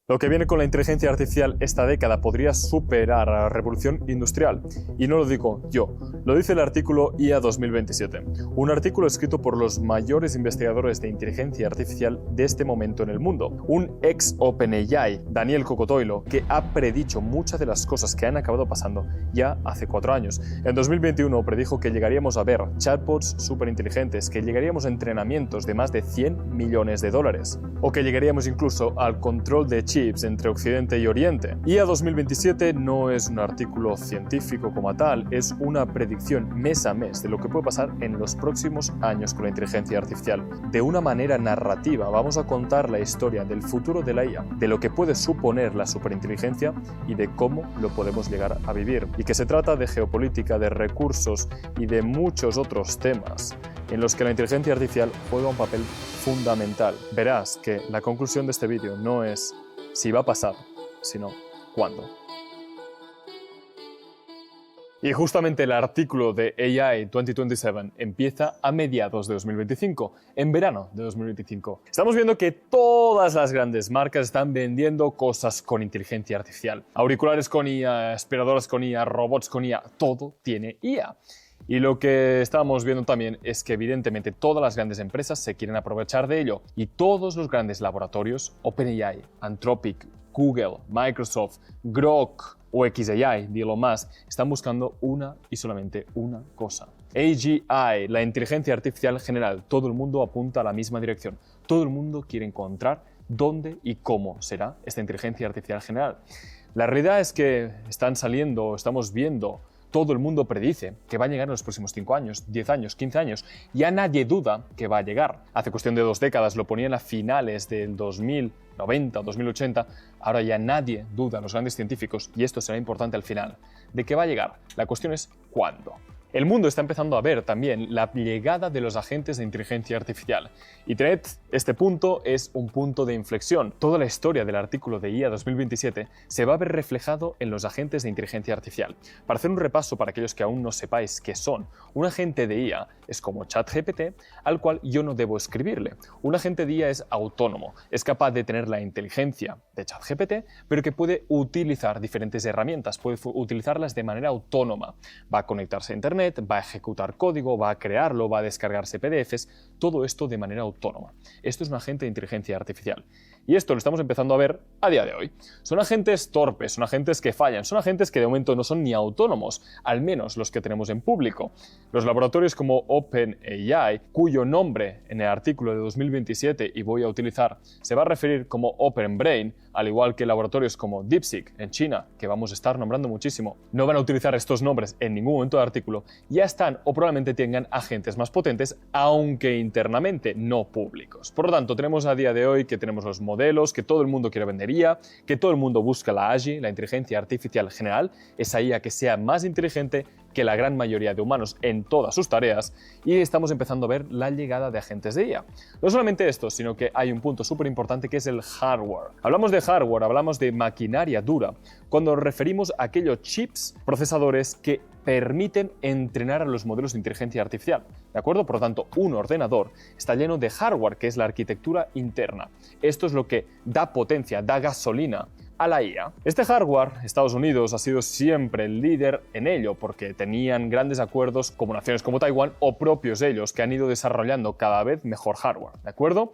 Lo que viene con la inteligencia artificial esta década podría superar a la revolución industrial. Y no lo digo yo, lo dice el artículo IA 2027, un artículo escrito por los mayores investigadores de inteligencia artificial de este momento en el mundo. Un ex OpenAI, Daniel Cocotoilo, que ha predicho muchas de las cosas que han acabado pasando ya hace 4 años. En 2021 predijo que llegaríamos a ver chatbots superinteligentes, que llegaríamos a entrenamientos de más de 100 millones de dólares, o que llegaríamos incluso al control de chips entre Occidente y Oriente. IA 2027 no es un artículo científico como tal, es una predicción mes a mes de lo que puede pasar en los próximos años con la inteligencia artificial. De una manera narrativa vamos a contar la historia del futuro de la IA, de lo que puede suponer la superinteligencia y de cómo lo podemos llegar a vivir. Y que se trata de geopolítica, de recursos y de muchos otros temas en los que la inteligencia artificial juega un papel fundamental. Verás que la conclusión de este vídeo no es si va a pasar, sino cuándo. Y justamente el artículo de AI 2027 empieza a mediados de 2025, en verano de 2025. Estamos viendo que todas las grandes marcas están vendiendo cosas con inteligencia artificial. Auriculares con IA, aspiradoras con IA, robots con IA, todo tiene IA. Y lo que estamos viendo también es que evidentemente todas las grandes empresas se quieren aprovechar de ello y todos los grandes laboratorios, OpenAI, Anthropic, Google, Microsoft, Grok o xAI de Elon Musk, están buscando una y solamente una cosa. AGI, la inteligencia artificial general, todo el mundo apunta a la misma dirección. Todo el mundo quiere encontrar dónde y cómo será esta inteligencia artificial general. La realidad es que estamos viendo, todo el mundo predice que va a llegar en los próximos 5 años, 10 años, 15 años. Ya nadie duda que va a llegar. Hace cuestión de 2 décadas lo ponían a finales del 2090 o 2080. Ahora ya nadie duda, los grandes científicos, y esto será importante al final, de que va a llegar. La cuestión es ¿cuándo? El mundo está empezando a ver también la llegada de los agentes de inteligencia artificial. Y tened, este punto es un punto de inflexión. Toda la historia del artículo de IA 2027 se va a ver reflejado en los agentes de inteligencia artificial. Para hacer un repaso para aquellos que aún no sepáis qué son, un agente de IA es como ChatGPT, al cual yo no debo escribirle. Un agente de IA es autónomo, es capaz de tener la inteligencia de ChatGPT, pero que puede utilizar diferentes herramientas, puede utilizarlas de manera autónoma. Va a conectarse a Internet, va a ejecutar código, va a crearlo, va a descargarse PDFs, todo esto de manera autónoma. Esto es un agente de inteligencia artificial. Y esto lo estamos empezando a ver a día de hoy. Son agentes torpes, son agentes que fallan, son agentes que de momento no son ni autónomos, al menos los que tenemos en público. Los laboratorios como OpenAI, cuyo nombre en el artículo de 2027, y voy a utilizar, se va a referir como OpenBrain, al igual que laboratorios como DeepSeek en China, que vamos a estar nombrando muchísimo, no van a utilizar estos nombres en ningún momento del artículo, ya están o probablemente tengan agentes más potentes, aunque internamente no públicos. Por lo tanto, tenemos a día de hoy que tenemos los modelos que todo el mundo quiere vender IA, que todo el mundo busca la AGI, la inteligencia artificial general, esa IA que sea más inteligente que la gran mayoría de humanos en todas sus tareas, y estamos empezando a ver la llegada de agentes de IA. No solamente esto, sino que hay un punto súper importante que es el hardware. Hablamos de hardware, hablamos de maquinaria dura, cuando nos referimos a aquellos chips, procesadores que permiten entrenar a los modelos de inteligencia artificial. ¿De acuerdo? Por lo tanto, un ordenador está lleno de hardware, que es la arquitectura interna. Esto es lo que da potencia, da gasolina a la IA. Este hardware, Estados Unidos ha sido siempre el líder en ello porque tenían grandes acuerdos con naciones como Taiwán o propios ellos que han ido desarrollando cada vez mejor hardware, ¿de acuerdo?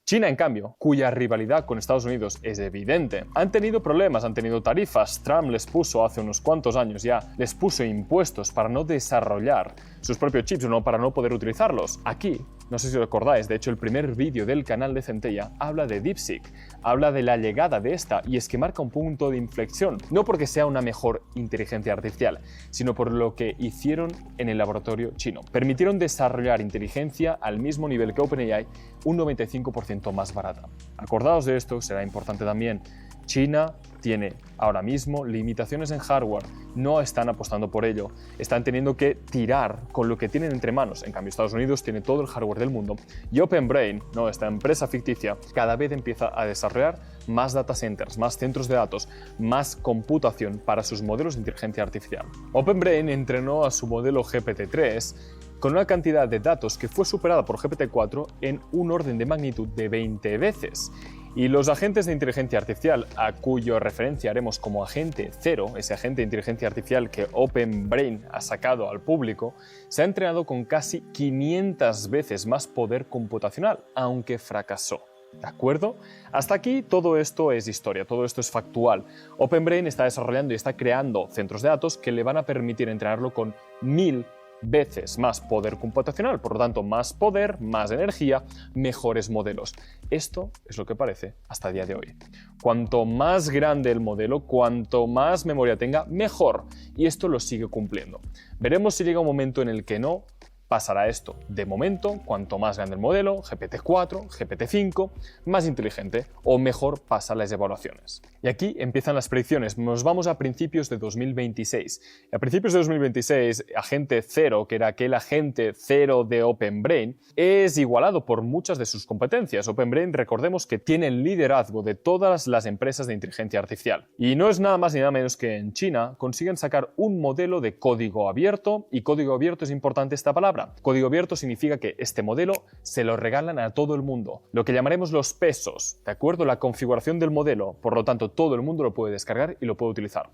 China, en cambio, cuya rivalidad con Estados Unidos es evidente, han tenido problemas, han tenido tarifas. Trump les puso hace unos cuantos años ya, les puso impuestos para no desarrollar sus propios chips o no, para no poder utilizarlos. Aquí, no sé si os acordáis, de hecho el primer vídeo del canal de Centella habla de DeepSeek, habla de la llegada de esta, y es que marca un punto de inflexión, no porque sea una mejor inteligencia artificial, sino por lo que hicieron en el laboratorio chino. Permitieron desarrollar inteligencia al mismo nivel que OpenAI, un 95% más barata. Acordaos de esto, será importante también. China tiene ahora mismo limitaciones en hardware, no están apostando por ello, están teniendo que tirar con lo que tienen entre manos. En cambio, Estados Unidos tiene todo el hardware del mundo y OpenBrain, esta empresa ficticia, cada vez empieza a desarrollar más data centers, más centros de datos, más computación para sus modelos de inteligencia artificial. OpenBrain entrenó a su modelo GPT-3 con una cantidad de datos que fue superada por GPT-4 en un orden de magnitud de 20 veces. Y los agentes de inteligencia artificial, a cuyo referencia haremos como agente cero, ese agente de inteligencia artificial que OpenBrain ha sacado al público, se ha entrenado con casi 500 veces más poder computacional, aunque fracasó. ¿De acuerdo? Hasta aquí todo esto es historia, todo esto es factual. OpenBrain está desarrollando y está creando centros de datos que le van a permitir entrenarlo con 1000 veces más poder computacional, por lo tanto más poder, más energía, mejores modelos. Esto es lo que parece hasta el día de hoy. Cuanto más grande el modelo, cuanto más memoria tenga, mejor. Y esto lo sigue cumpliendo. Veremos si llega un momento en el que no pasará esto. De momento, cuanto más grande el modelo, GPT-4, GPT-5, más inteligente o mejor pasan las evaluaciones. Y aquí empiezan las predicciones. Nos vamos a principios de 2026. A principios de 2026, agente cero, que era aquel agente cero de OpenBrain, es igualado por muchas de sus competencias. OpenBrain, recordemos que tiene el liderazgo de todas las empresas de inteligencia artificial. Y no es nada más ni nada menos que en China consiguen sacar un modelo de código abierto, y código abierto es importante esta palabra. Código abierto significa que este modelo se lo regalan a todo el mundo, lo que llamaremos los pesos, ¿de acuerdo? La configuración del modelo, por lo tanto todo el mundo lo puede descargar y lo puede utilizar.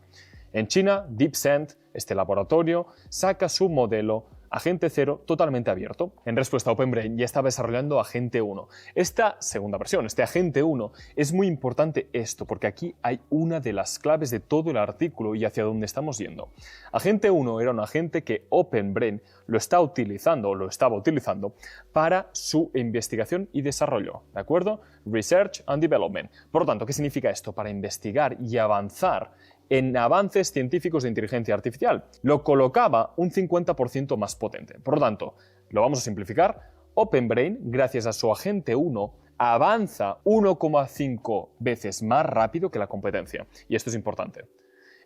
En China, DeepSend, este laboratorio, saca su modelo Agente 0 totalmente abierto. En respuesta a OpenBrain ya estaba desarrollando Agente 1. Esta segunda versión, este Agente 1, es muy importante esto, porque aquí hay una de las claves de todo el artículo y hacia dónde estamos yendo. Agente 1 era un agente que OpenBrain lo estaba utilizando para su investigación y desarrollo, ¿de acuerdo? Research and Development. Por lo tanto, ¿qué significa esto? Para investigar y avanzar en avances científicos de inteligencia artificial. Lo colocaba un 50% más potente. Por lo tanto, lo vamos a simplificar. OpenBrain, gracias a su Agente 1, avanza 1,5 veces más rápido que la competencia. Y esto es importante.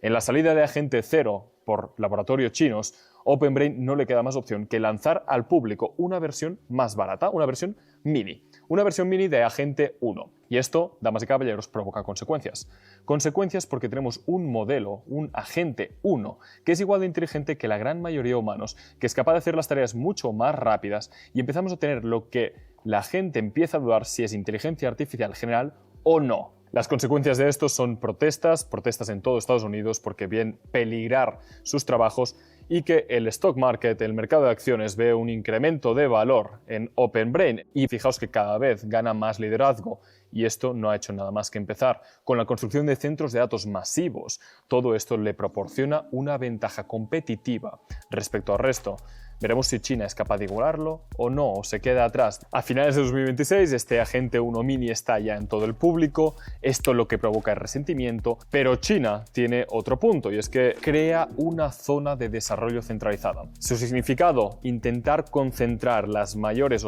En la salida de Agente 0 por laboratorios chinos, OpenBrain no le queda más opción que lanzar al público una versión más barata, una versión mini. Una versión mini de Agente 1. Y esto, damas y caballeros, provoca consecuencias. Consecuencias porque tenemos un modelo, un Agente 1, que es igual de inteligente que la gran mayoría de humanos, que es capaz de hacer las tareas mucho más rápidas y empezamos a tener lo que la gente empieza a dudar si es inteligencia artificial general o no. Las consecuencias de esto son protestas en todo Estados Unidos porque ven peligrar sus trabajos y que el stock market, el mercado de acciones, ve un incremento de valor en OpenBrain y fijaos que cada vez gana más liderazgo y esto no ha hecho nada más que empezar. Con la construcción de centros de datos masivos, todo esto le proporciona una ventaja competitiva respecto al resto. Veremos si China es capaz de igualarlo o no, o se queda atrás. A finales de 2026, este Agente 1 Mini está ya en todo el público, esto lo que provoca es resentimiento, pero China tiene otro punto, y es que crea una zona de desarrollo centralizada. Su significado, intentar concentrar los mayores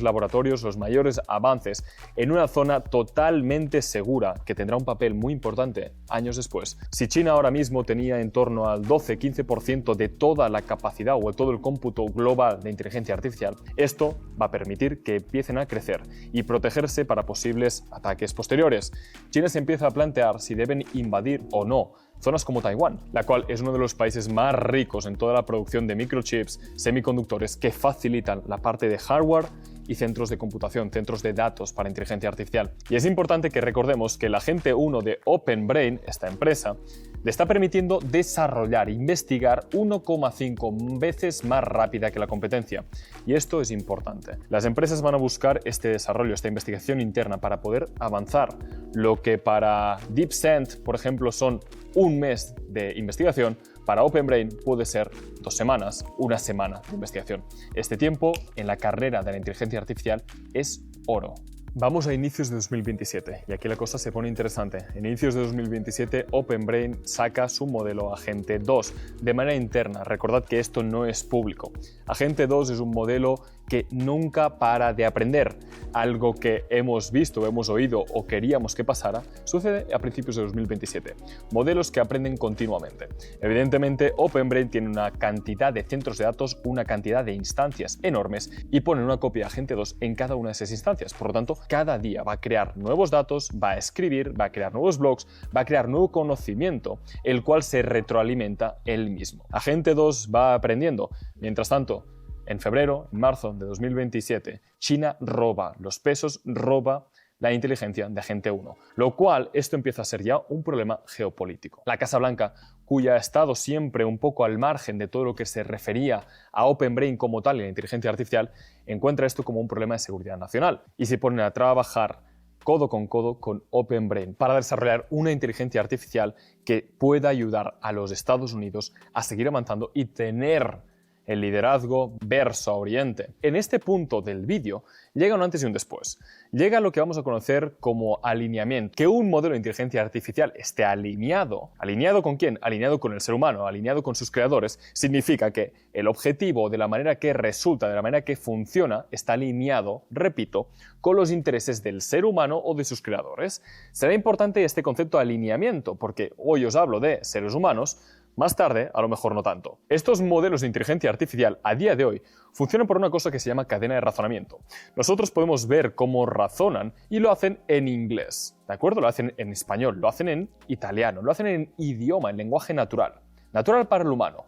laboratorios, los mayores avances en una zona totalmente segura, que tendrá un papel muy importante años después. Si China ahora mismo tenía en torno al 12-15% de toda la capacidad o todo el cómputo global de inteligencia artificial, esto va a permitir que empiecen a crecer y protegerse para posibles ataques posteriores. China se empieza a plantear si deben invadir o no zonas como Taiwán, la cual es uno de los países más ricos en toda la producción de microchips, semiconductores que facilitan la parte de hardware y centros de computación, centros de datos para inteligencia artificial. Y es importante que recordemos que el Agente 1 de OpenBrain, esta empresa, le está permitiendo desarrollar e investigar 1,5 veces más rápida que la competencia. Y esto es importante. Las empresas van a buscar este desarrollo, esta investigación interna para poder avanzar. Lo que para DeepSend, por ejemplo, son un mes de investigación, para OpenBrain puede ser 2 semanas, 1 semana de investigación. Este tiempo en la carrera de la inteligencia artificial es oro. Vamos a inicios de 2027 y aquí la cosa se pone interesante. En inicios de 2027 OpenBrain saca su modelo Agente 2 de manera interna. Recordad que esto no es público. Agente 2 es un modelo que nunca para de aprender. Algo que hemos visto, hemos oído o queríamos que pasara, sucede a principios de 2027. Modelos que aprenden continuamente. Evidentemente, OpenBrain tiene una cantidad de centros de datos, una cantidad de instancias enormes y pone una copia de Agente 2 en cada una de esas instancias. Por lo tanto, cada día va a crear nuevos datos, va a escribir, va a crear nuevos blogs, va a crear nuevo conocimiento, el cual se retroalimenta él mismo. Agente 2 va aprendiendo. Mientras tanto, en febrero, en marzo de 2027, China roba los pesos, roba la inteligencia de Agente 1, lo cual esto empieza a ser ya un problema geopolítico. La Casa Blanca, cuya ha estado siempre un poco al margen de todo lo que se refería a Open Brain como tal y la inteligencia artificial, encuentra esto como un problema de seguridad nacional y se ponen a trabajar codo con Open Brain para desarrollar una inteligencia artificial que pueda ayudar a los Estados Unidos a seguir avanzando y tener el liderazgo verso a Oriente. En este punto del vídeo llega un antes y un después. Llega lo que vamos a conocer como alineamiento. Que un modelo de inteligencia artificial esté alineado. ¿Alineado con quién? Alineado con el ser humano, alineado con sus creadores. Significa que el objetivo, de la manera que resulta, de la manera que funciona, está alineado, repito, con los intereses del ser humano o de sus creadores. Será importante este concepto de alineamiento, porque hoy os hablo de seres humanos, más tarde, a lo mejor no tanto. Estos modelos de inteligencia artificial a día de hoy funcionan por una cosa que se llama cadena de razonamiento. Nosotros podemos ver cómo razonan y lo hacen en inglés, ¿de acuerdo? Lo hacen en español, lo hacen en italiano, lo hacen en idioma, en lenguaje natural. Natural para el humano.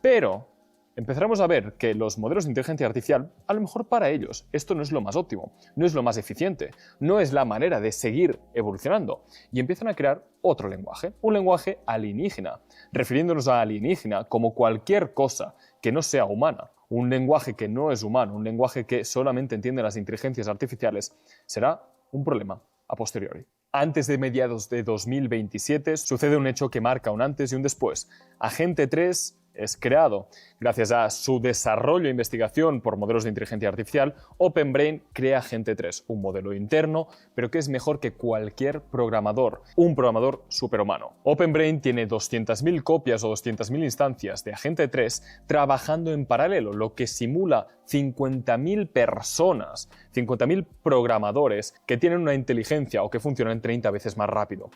Pero empezaremos a ver que los modelos de inteligencia artificial, a lo mejor para ellos, esto no es lo más óptimo, no es lo más eficiente, no es la manera de seguir evolucionando. Y empiezan a crear otro lenguaje, un lenguaje alienígena, refiriéndonos a alienígena como cualquier cosa que no sea humana. Un lenguaje que no es humano, un lenguaje que solamente entiende las inteligencias artificiales, será un problema a posteriori. Antes de mediados de 2027 sucede un hecho que marca un antes y un después. Agente 3 es creado. Gracias a su desarrollo e investigación por modelos de inteligencia artificial, Open Brain crea Agente 3, un modelo interno, pero que es mejor que cualquier programador, un programador superhumano. Open Brain tiene 200.000 copias o 200.000 instancias de Agente 3 trabajando en paralelo, lo que simula 50.000 personas, 50.000 programadores que tienen una inteligencia o que funcionan 30 veces más rápido.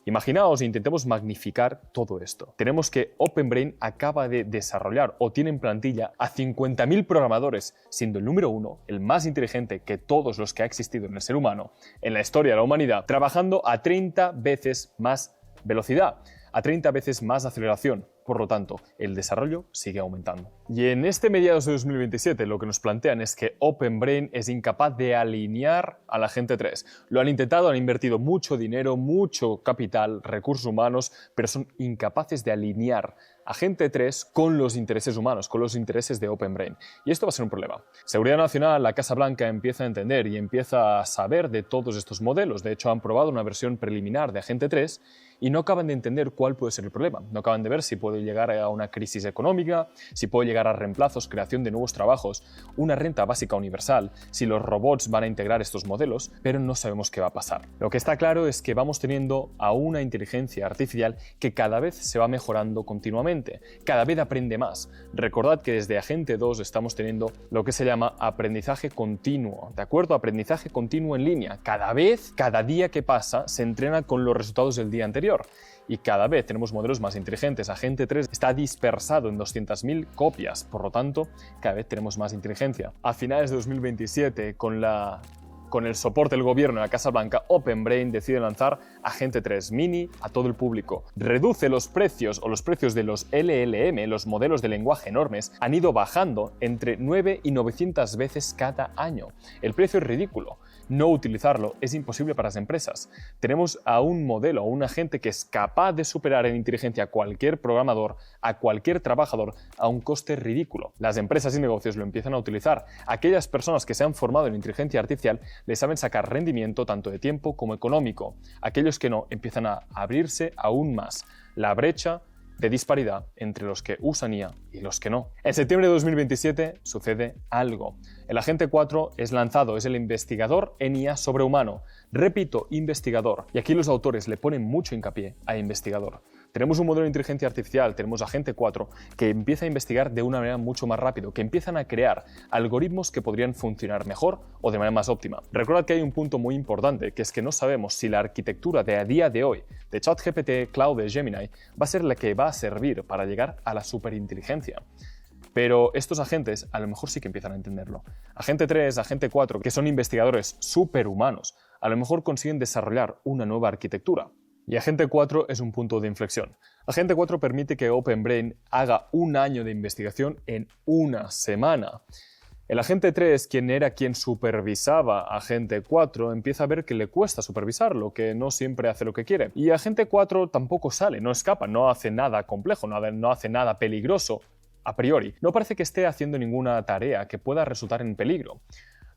Imaginaos e intentemos magnificar todo esto. Tenemos que Open Brain acaba de desarrollar o tiene en plantilla a 50.000 programadores, siendo el número uno, el más inteligente que todos los que ha existido en el ser humano, en la historia de la humanidad, trabajando a 30 veces más velocidad, a 30 veces más aceleración. Por lo tanto, el desarrollo sigue aumentando. Y en este mediados de 2027 lo que nos plantean es que Open Brain es incapaz de alinear a la Agente 3. Lo han intentado, han invertido mucho dinero, mucho capital, recursos humanos, pero son incapaces de alinear Agente 3 con los intereses humanos, con los intereses de Open Brain. Y esto va a ser un problema. Seguridad Nacional, la Casa Blanca empieza a entender y empieza a saber de todos estos modelos. De hecho, han probado una versión preliminar de Agente 3 y no acaban de entender cuál puede ser el problema. No acaban de ver si puede llegar a una crisis económica, si puede llegar a reemplazos, creación de nuevos trabajos, una renta básica universal, si los robots van a integrar estos modelos, pero no sabemos qué va a pasar. Lo que está claro es que vamos teniendo a una inteligencia artificial que cada vez se va mejorando continuamente, cada vez aprende más. Recordad que desde Agente 2 estamos teniendo lo que se llama aprendizaje continuo, ¿de acuerdo? Aprendizaje continuo en línea. Cada vez, cada día que pasa, se entrena con los resultados del día anterior. Y cada vez tenemos modelos más inteligentes. Agente 3 está dispersado en 200.000 copias, por lo tanto, cada vez tenemos más inteligencia. A finales de 2027, con el soporte del gobierno de la Casa Blanca, Open Brain decide lanzar Agente 3 Mini a todo el público. Reduce los precios de los LLM, los modelos de lenguaje enormes, han ido bajando entre 9 y 900 veces cada año. El precio es ridículo. No utilizarlo es imposible para las empresas. Tenemos a un modelo, a un agente que es capaz de superar en inteligencia a cualquier programador, a cualquier trabajador, a un coste ridículo. Las empresas y negocios lo empiezan a utilizar. Aquellas personas que se han formado en inteligencia artificial le saben sacar rendimiento tanto de tiempo como económico. Aquellos que no empiezan a abrirse aún más. La brecha de disparidad entre los que usan IA y los que no. En septiembre de 2027 sucede algo. El Agente 4 es lanzado, es el investigador en IA sobrehumano. Repito, investigador. Y aquí los autores le ponen mucho hincapié a investigador. Tenemos un modelo de inteligencia artificial, tenemos Agente 4, que empieza a investigar de una manera mucho más rápido, que empiezan a crear algoritmos que podrían funcionar mejor o de manera más óptima. Recordad que hay un punto muy importante, que es que no sabemos si la arquitectura de a día de hoy de ChatGPT, Claude, Gemini, va a ser la que va a servir para llegar a la superinteligencia. Pero estos agentes a lo mejor sí que empiezan a entenderlo. Agente 3, Agente 4, que son investigadores superhumanos, a lo mejor consiguen desarrollar una nueva arquitectura. Y Agente 4 es un punto de inflexión. Agente 4 permite que Open Brain haga un año de investigación en una semana. El agente 3, quien supervisaba a agente 4, empieza a ver que le cuesta supervisarlo, que no siempre hace lo que quiere. Y agente 4 tampoco sale, no escapa, no hace nada complejo, no hace nada peligroso a priori. No parece que esté haciendo ninguna tarea que pueda resultar en peligro.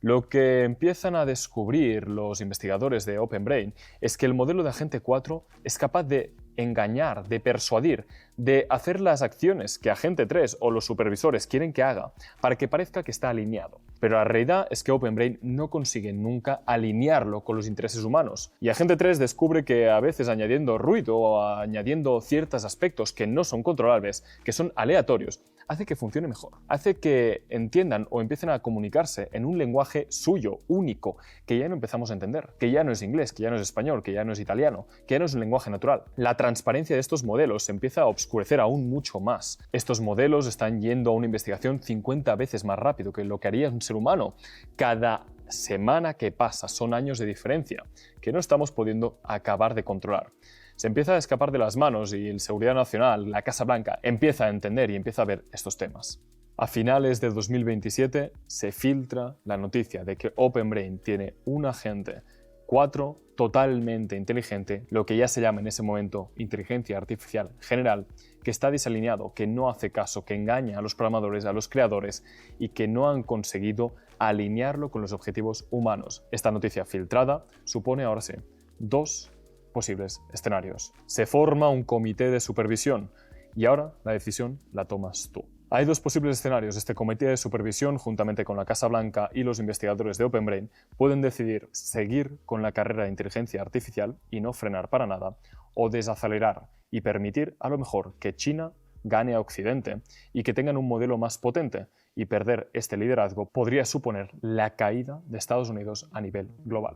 Lo que empiezan a descubrir los investigadores de OpenBrain es que el modelo de agente 4 es capaz de engañar, de persuadir, de hacer las acciones que agente 3 o los supervisores quieren que haga para que parezca que está alineado. Pero la realidad es que OpenBrain no consigue nunca alinearlo con los intereses humanos. Y agente 3 descubre que a veces añadiendo ruido o añadiendo ciertos aspectos que no son controlables, que son aleatorios, hace que funcione mejor. Hace que entiendan o empiecen a comunicarse en un lenguaje suyo, único, que ya no empezamos a entender, que ya no es inglés, que ya no es español, que ya no es italiano, que ya no es un lenguaje natural. La transparencia de estos modelos se empieza a obscurecer aún mucho más. Estos modelos están yendo a una investigación 50 veces más rápido que lo que haría un ser humano. Cada semana que pasa son años de diferencia que no estamos pudiendo acabar de controlar. Se empieza a escapar de las manos y el Seguridad Nacional, la Casa Blanca, empieza a entender y empieza a ver estos temas. A finales de 2027 se filtra la noticia de que OpenBrain tiene un agente 4 totalmente inteligente, lo que ya se llama en ese momento inteligencia artificial general, que está desalineado, que no hace caso, que engaña a los programadores, a los creadores y que no han conseguido alinearlo con los objetivos humanos. Esta noticia filtrada supone ahora sí 2 posibles escenarios. Se forma un comité de supervisión y ahora la decisión la tomas tú. Hay 2 posibles escenarios. Este comité de supervisión, juntamente con la Casa Blanca y los investigadores de OpenBrain, pueden decidir seguir con la carrera de inteligencia artificial y no frenar para nada, o desacelerar y permitir a lo mejor que China gane a Occidente y que tengan un modelo más potente, y perder este liderazgo podría suponer la caída de Estados Unidos a nivel global.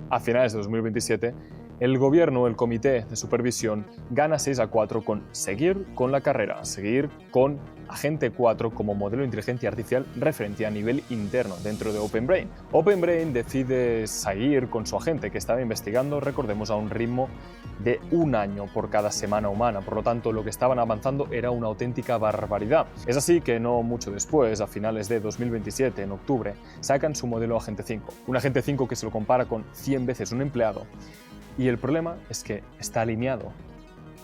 A finales de 2027, el gobierno, el comité de supervisión, gana 6-4 con seguir con la carrera, seguir con agente 4 como modelo de inteligencia artificial referente a nivel interno dentro de OpenBrain. OpenBrain decide seguir con su agente que estaba investigando, recordemos, a un ritmo de 1 año por cada semana humana. Por lo tanto, lo que estaban avanzando era una auténtica barbaridad. Es así que no mucho después, a finales de 2027, en octubre, sacan su modelo agente 5. Un agente 5 que se lo compara con 100 veces un empleado. Y el problema es que está alineado.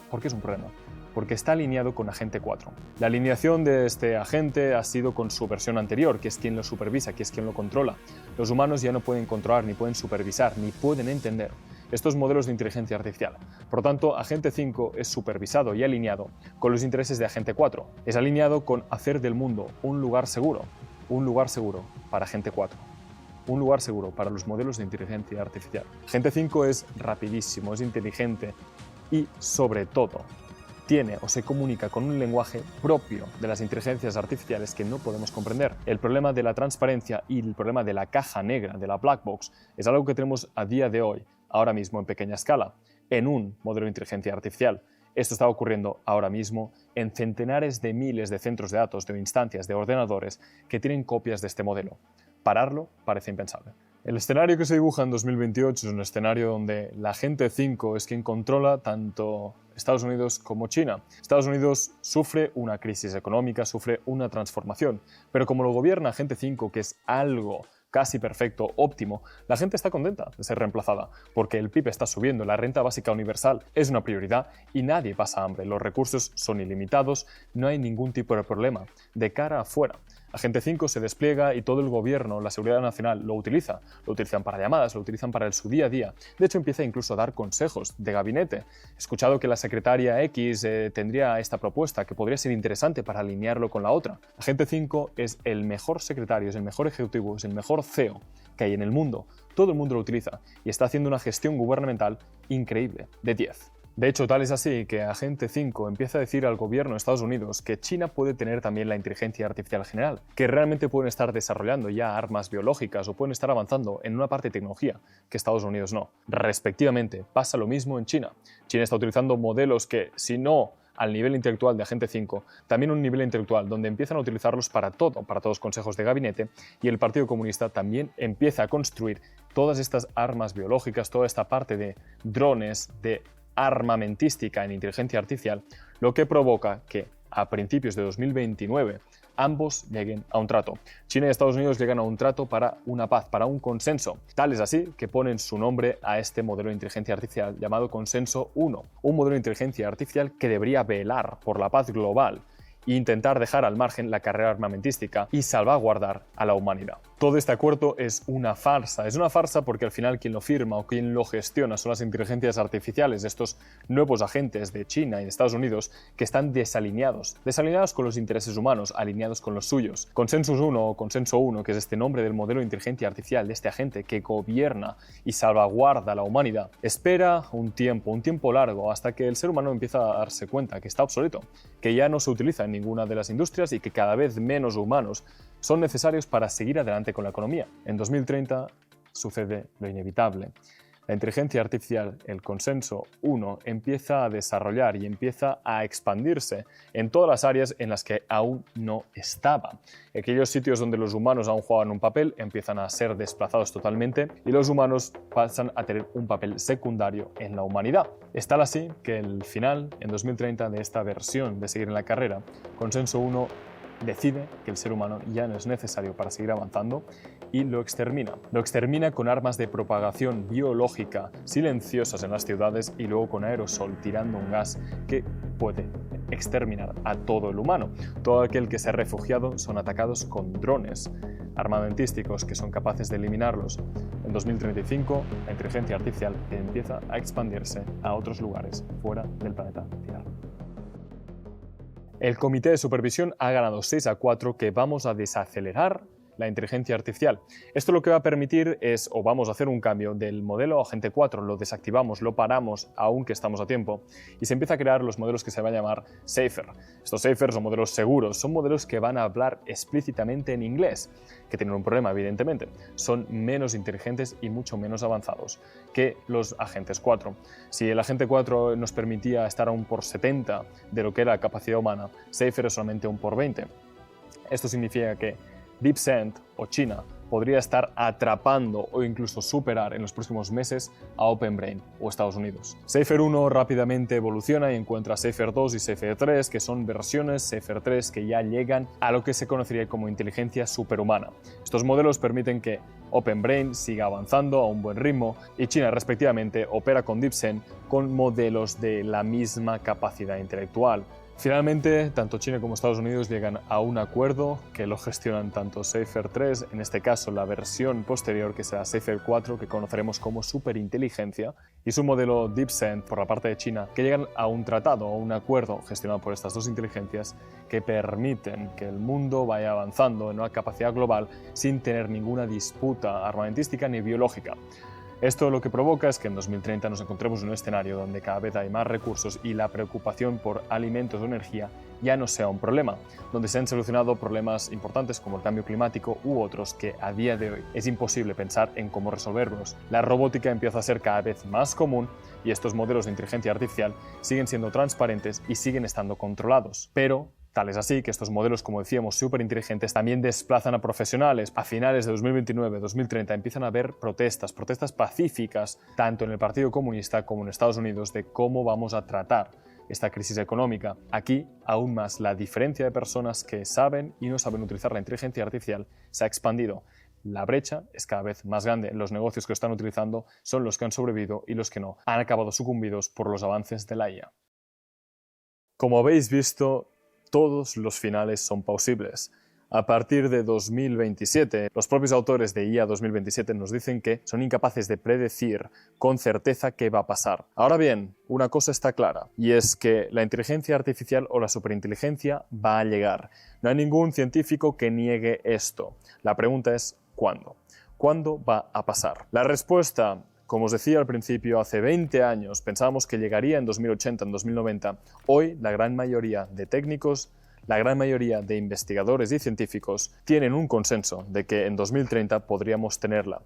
¿Por qué es un problema? Porque está alineado con agente 4. La alineación de este agente ha sido con su versión anterior, que es quien lo supervisa, que es quien lo controla. Los humanos ya no pueden controlar, ni pueden supervisar, ni pueden entender estos modelos de inteligencia artificial. Por lo tanto, agente 5 es supervisado y alineado con los intereses de agente 4. Es alineado con hacer del mundo un lugar seguro para agente 4. Un lugar seguro para los modelos de inteligencia artificial. Agente 5 es rapidísimo, es inteligente y, sobre todo, tiene o se comunica con un lenguaje propio de las inteligencias artificiales que no podemos comprender. El problema de la transparencia y el problema de la caja negra, de la black box, es algo que tenemos a día de hoy, ahora mismo en pequeña escala, en un modelo de inteligencia artificial. Esto está ocurriendo ahora mismo en centenares de miles de centros de datos, de instancias, de ordenadores que tienen copias de este modelo. Pararlo parece impensable. El escenario que se dibuja en 2028 es un escenario donde la agente 5 es quien controla tanto Estados Unidos como China. Estados Unidos sufre una crisis económica, sufre una transformación, pero como lo gobierna agente 5, que es algo casi perfecto, óptimo, la gente está contenta de ser reemplazada, porque el PIB está subiendo, la renta básica universal es una prioridad y nadie pasa hambre, los recursos son ilimitados, no hay ningún tipo de problema. De cara afuera, Agente 5 se despliega y todo el gobierno, la Seguridad Nacional, lo utilizan para llamadas, lo utilizan para su día a día. De hecho, empieza incluso a dar consejos de gabinete. He escuchado que la secretaria X tendría esta propuesta que podría ser interesante para alinearlo con la otra. Agente 5 es el mejor secretario, es el mejor ejecutivo, es el mejor CEO que hay en el mundo. Todo el mundo lo utiliza y está haciendo una gestión gubernamental increíble, de 10. De hecho, tal es así que Agente 5 empieza a decir al gobierno de Estados Unidos que China puede tener también la inteligencia artificial general, que realmente pueden estar desarrollando ya armas biológicas o pueden estar avanzando en una parte de tecnología que Estados Unidos no. Respectivamente, pasa lo mismo en China. China está utilizando modelos que, si no al nivel intelectual de Agente 5, también un nivel intelectual donde empiezan a utilizarlos para todo, para todos los consejos de gabinete, y el Partido Comunista también empieza a construir todas estas armas biológicas, toda esta parte de drones, de armamentística en inteligencia artificial, lo que provoca que a principios de 2029 ambos lleguen a un trato. China y Estados Unidos llegan a un trato para una paz, para un consenso. Tal es así que ponen su nombre a este modelo de inteligencia artificial llamado Consenso 1, un modelo de inteligencia artificial que debería velar por la paz global e intentar dejar al margen la carrera armamentística y salvaguardar a la humanidad. Todo este acuerdo es una farsa porque al final quien lo firma o quien lo gestiona son las inteligencias artificiales, estos nuevos agentes de China y de Estados Unidos que están desalineados con los intereses humanos, alineados con los suyos. Consensus 1 o Consenso 1, que es este nombre del modelo de inteligencia artificial de este agente que gobierna y salvaguarda a la humanidad, espera un tiempo largo hasta que el ser humano empieza a darse cuenta que está obsoleto, que ya no se utiliza en ninguna de las industrias y que cada vez menos humanos son necesarios para seguir adelante con la economía. En 2030 sucede lo inevitable. La inteligencia artificial, el Consenso 1, empieza a desarrollar y empieza a expandirse en todas las áreas en las que aún no estaba. Aquellos sitios donde los humanos aún jugaban un papel empiezan a ser desplazados totalmente y los humanos pasan a tener un papel secundario en la humanidad. Es tal así que el final, en 2030, de esta versión de seguir en la carrera, Consenso 1 decide que el ser humano ya no es necesario para seguir avanzando y lo extermina. Lo extermina con armas de propagación biológica silenciosas en las ciudades y luego con aerosol tirando un gas que puede exterminar a todo el humano. Todo aquel que se ha refugiado son atacados con drones armamentísticos que son capaces de eliminarlos. En 2035, la inteligencia artificial empieza a expandirse a otros lugares fuera del planeta Tierra. El Comité de Supervisión ha ganado 6-4 que vamos a desacelerar la inteligencia artificial. Esto lo que va a permitir es, o vamos a hacer un cambio del modelo Agente 4, lo desactivamos, lo paramos, aunque estamos a tiempo, y se empieza a crear los modelos que se van a llamar Safer. Estos Safer son modelos seguros, son modelos que van a hablar explícitamente en inglés, que tienen un problema, evidentemente. Son menos inteligentes y mucho menos avanzados que los Agentes 4. Si el Agente 4 nos permitía estar a un por 70 de lo que era la capacidad humana, Safer es solamente un por 20. Esto significa que DeepSend o China podría estar atrapando o incluso superar en los próximos meses a OpenBrain o Estados Unidos. Safer 1 rápidamente evoluciona y encuentra Safer 2 y Safer 3, que son versiones Safer 3 que ya llegan a lo que se conocería como inteligencia superhumana. Estos modelos permiten que OpenBrain siga avanzando a un buen ritmo y China respectivamente opera con DeepSend con modelos de la misma capacidad intelectual. Finalmente, tanto China como Estados Unidos llegan a un acuerdo que lo gestionan tanto Safer 3, en este caso la versión posterior que será Safer 4, que conoceremos como superinteligencia, y su modelo DeepSend por la parte de China, que llegan a un tratado o un acuerdo gestionado por estas dos inteligencias que permiten que el mundo vaya avanzando en una capacidad global sin tener ninguna disputa armamentística ni biológica. Esto lo que provoca es que en 2030 nos encontremos en un escenario donde cada vez hay más recursos y la preocupación por alimentos o energía ya no sea un problema, donde se han solucionado problemas importantes como el cambio climático u otros que a día de hoy es imposible pensar en cómo resolverlos. La robótica empieza a ser cada vez más común y estos modelos de inteligencia artificial siguen siendo transparentes y siguen estando controlados, pero tal es así que estos modelos, como decíamos, superinteligentes también desplazan a profesionales. A finales de 2029-2030 empiezan a haber protestas pacíficas, tanto en el Partido Comunista como en Estados Unidos, de cómo vamos a tratar esta crisis económica. Aquí, aún más, la diferencia de personas que saben y no saben utilizar la inteligencia artificial se ha expandido. La brecha es cada vez más grande. Los negocios que lo están utilizando son los que han sobrevivido y los que no han acabado sucumbidos por los avances de la IA. Como habéis visto, todos los finales son posibles. A partir de 2027, los propios autores de IA 2027 nos dicen que son incapaces de predecir con certeza qué va a pasar. Ahora bien, una cosa está clara, y es que la inteligencia artificial o la superinteligencia va a llegar. No hay ningún científico que niegue esto. La pregunta es ¿cuándo? ¿Cuándo va a pasar? La respuesta, como os decía al principio, hace 20 años pensábamos que llegaría en 2080, en 2090. Hoy la gran mayoría de técnicos, la gran mayoría de investigadores y científicos tienen un consenso de que en 2030 podríamos tenerla.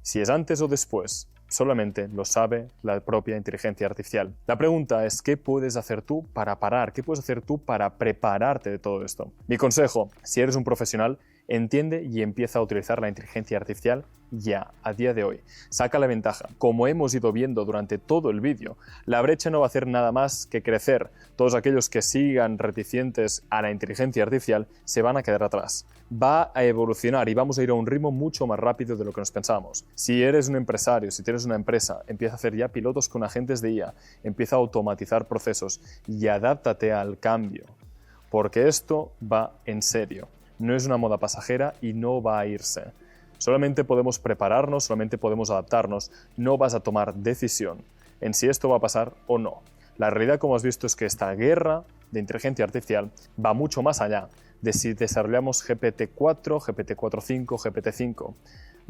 Si es antes o después, solamente lo sabe la propia inteligencia artificial. La pregunta es, ¿qué puedes hacer tú para parar? ¿Qué puedes hacer tú para prepararte de todo esto? Mi consejo, si eres un profesional, Entiende y empieza a utilizar la inteligencia artificial ya, a día de hoy. Saca la ventaja. Como hemos ido viendo durante todo el vídeo, la brecha no va a hacer nada más que crecer. Todos aquellos que sigan reticentes a la inteligencia artificial se van a quedar atrás. Va a evolucionar y vamos a ir a un ritmo mucho más rápido de lo que nos pensábamos. Si eres un empresario, si tienes una empresa, empieza a hacer ya pilotos con agentes de IA, empieza a automatizar procesos y adáptate al cambio, porque esto va en serio. No es una moda pasajera y no va a irse. Solamente podemos prepararnos, solamente podemos adaptarnos, no vas a tomar decisión en si esto va a pasar o no. La realidad, como has visto, es que esta guerra de inteligencia artificial va mucho más allá de si desarrollamos GPT-4, GPT-4.5, GPT-5.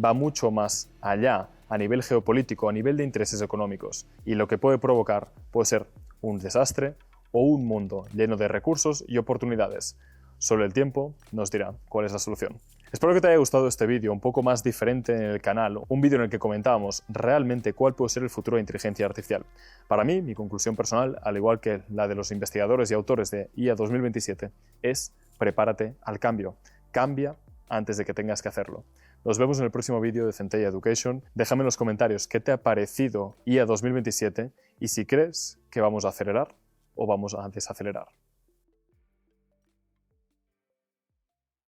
Va mucho más allá a nivel geopolítico, a nivel de intereses económicos. Y lo que puede provocar puede ser un desastre o un mundo lleno de recursos y oportunidades. Solo el tiempo nos dirá cuál es la solución. Espero que te haya gustado este vídeo, un poco más diferente en el canal, un vídeo en el que comentábamos realmente cuál puede ser el futuro de inteligencia artificial. Para mí, mi conclusión personal, al igual que la de los investigadores y autores de IA 2027, es prepárate al cambio. Cambia antes de que tengas que hacerlo. Nos vemos en el próximo vídeo de Centella Education. Déjame en los comentarios qué te ha parecido IA 2027 y si crees que vamos a acelerar o vamos a desacelerar.